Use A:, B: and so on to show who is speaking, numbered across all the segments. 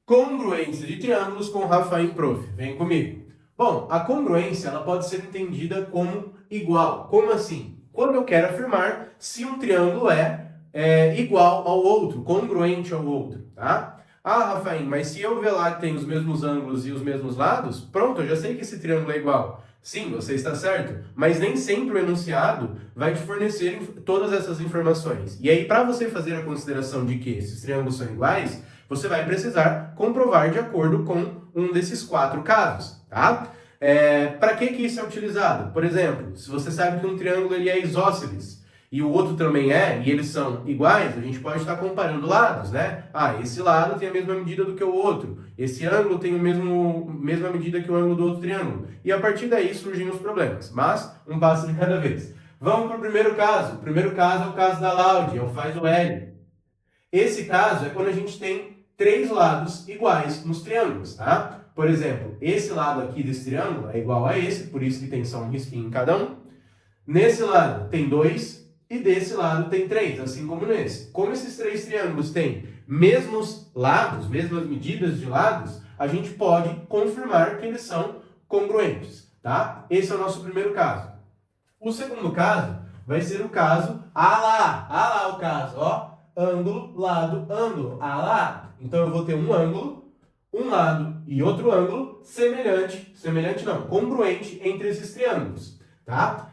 A: Congruência de triângulos com Rafael Prof. Vem comigo. Bom, a congruência ela pode ser entendida como igual. Como assim? Quando eu quero afirmar se um triângulo é igual ao outro, congruente ao outro, tá? Ah, Rafael, mas se eu ver lá que tem os mesmos ângulos e os mesmos lados, pronto, eu já sei que esse triângulo é igual. Sim, você está certo, mas nem sempre o enunciado vai te fornecer todas essas informações. E aí, para você fazer a consideração de que esses triângulos são iguais, você vai precisar comprovar de acordo com um desses 4 casos, tá? Para que isso é utilizado? Por exemplo, se você sabe que um triângulo ele é isósceles e o outro também e eles são iguais, a gente pode estar comparando lados, né? Ah, esse lado tem a mesma medida do que o outro, esse ângulo tem a mesma medida que o ângulo do outro triângulo. E a partir daí surgem os problemas, mas um passo de cada vez. Vamos para o primeiro caso. O primeiro caso é o caso da Laude, é o faz o L. Esse caso é quando a gente tem 3 lados iguais nos triângulos, tá? Por exemplo, esse lado aqui desse triângulo é igual a esse, por isso que tem só um risquinho em cada um. Nesse lado tem 2 e desse lado tem 3, assim como nesse. Como esses 3 triângulos têm mesmos lados, mesmas medidas de lados, a gente pode confirmar que eles são congruentes, tá? Esse é o nosso primeiro caso. O segundo caso vai ser o caso lá o caso, ó. Ângulo, lado, ângulo, lá. Então eu vou ter um ângulo, um lado e outro ângulo semelhante não, congruente entre esses triângulos, tá?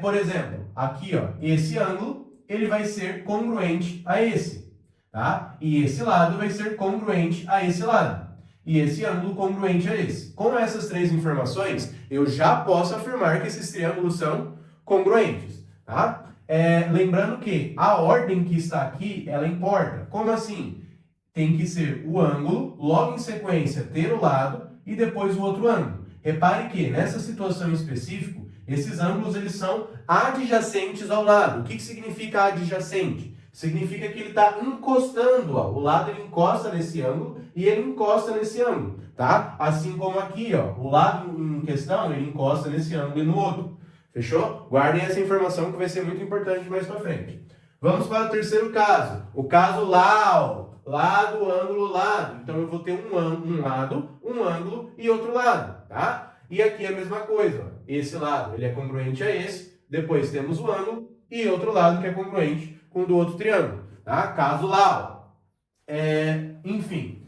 A: Por exemplo, aqui, ó, esse ângulo, ele vai ser congruente a esse, tá? E esse lado vai ser congruente a esse lado. E esse ângulo congruente a esse. Com essas 3 informações, eu já posso afirmar que esses triângulos são congruentes, tá? Lembrando que a ordem que está aqui, ela importa. Como assim? Tem que ser o ângulo, logo em sequência ter o lado e depois o outro ângulo. Repare que nessa situação em específico, esses ângulos eles são adjacentes ao lado. O que significa adjacente? Significa que ele está encostando, ó. O lado ele encosta nesse ângulo e ele encosta nesse ângulo, tá? Assim como aqui, ó, o lado em questão ele encosta nesse ângulo e no outro. Fechou? Guardem essa informação que vai ser muito importante mais para frente. Vamos para o terceiro caso. O caso lado, ângulo, lado. Então eu vou ter um lado, um ângulo e outro lado, tá? E aqui é a mesma coisa. Ó. Esse lado ele é congruente a esse. Depois temos o ângulo e outro lado que é congruente com o do outro triângulo, tá? Caso lá. Enfim.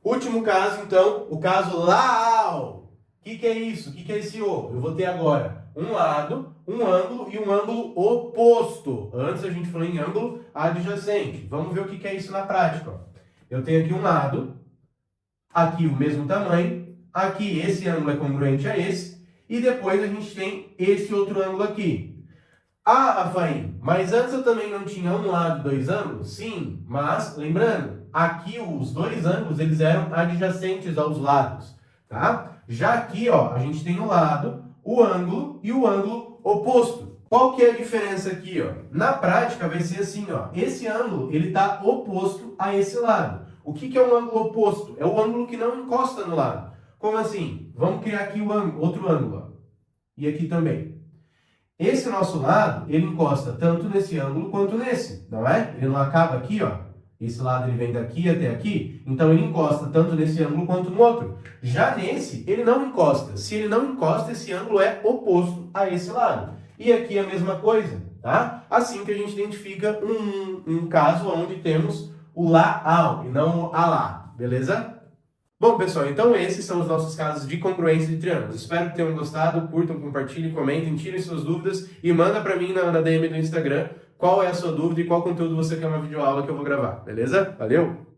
A: Último caso, então, o caso lá. O que é isso? O que é esse O? Eu vou ter agora um lado, um ângulo e um ângulo oposto. Antes a gente falou em ângulo adjacente. Vamos ver o que é isso na prática. Ó. Eu tenho aqui um lado, aqui o mesmo tamanho, aqui esse ângulo é congruente a esse, e depois a gente tem esse outro ângulo aqui. Ah, Rafael, mas antes eu também não tinha um lado e 2 ângulos? Sim, mas lembrando, aqui os 2 ângulos eles eram adjacentes aos lados, tá? Já aqui, ó, a gente tem o lado, o ângulo e o ângulo oposto. Qual que é a diferença aqui, ó? Na prática vai ser assim, ó. Esse ângulo, ele está oposto a esse lado. O que é um ângulo oposto? É o ângulo que não encosta no lado. Como assim? Vamos criar aqui outro ângulo, ó. E aqui também. Esse nosso lado, ele encosta tanto nesse ângulo quanto nesse, não é? Ele não acaba aqui, ó. Esse lado ele vem daqui até aqui, então ele encosta tanto nesse ângulo quanto no outro. Já nesse, ele não encosta. Se ele não encosta, esse ângulo é oposto a esse lado. E aqui é a mesma coisa, tá? Assim que a gente identifica um caso onde temos o lá-ao e não o alá, beleza? Bom, pessoal, então esses são os nossos casos de congruência de triângulos. Espero que tenham gostado, curtam, compartilhem, comentem, tirem suas dúvidas e manda para mim na DM do Instagram qual é a sua dúvida e qual conteúdo você quer uma videoaula que eu vou gravar, beleza? Valeu!